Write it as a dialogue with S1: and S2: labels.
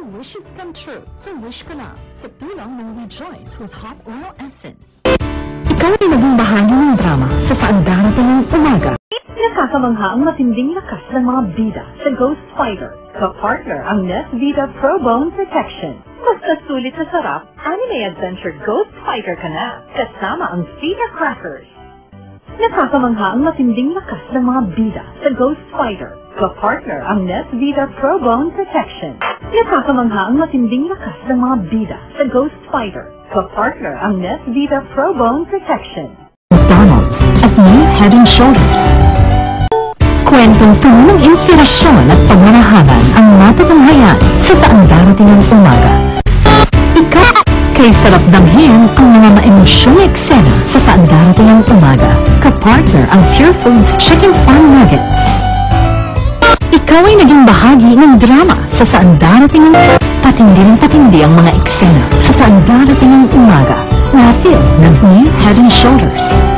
S1: Your wishes come true sa Wish Ka Lang sa tulong ng Rejoice with Hot Oil Essence. Ikaw ay naging bahagi ng drama sa saan darating ng umaga. Nakakamangha ang matinding lakas ng mga bida sa Ghost Fighter. Ka-partner ang Nesvita Pro Bone Protection. Basta sulit sa sarap, anime adventure Ghost Fighter ka na, kasama ang Vita Crackers. Nakakamangha ang matinding lakas ng mga bida sa Ghost Fighter. Ka-partner ang Nesvita Pro Bone Protection. Nakakamangha ang matinding lakas ng mga bida sa Ghost Fighter. Ka-partner ang Nesvita Pro Bone Protection. McDonald's at new Head and Shoulders. Kwentong puno ng inspirasyon at pagmamahalan ang matutunghayan sa saan darating ang umaga. Ikaw kay sarap damhin ang mga maemosyon eksena sa saan darating ang umaga. Ka-partner ang Pure Foods Chicken Farm Nuggets. Ikaw ay naging bahagi ng drama sa saan darating ang patindi ang mga eksena sa saan darating ang umaga. Napil ng new Head and Shoulders.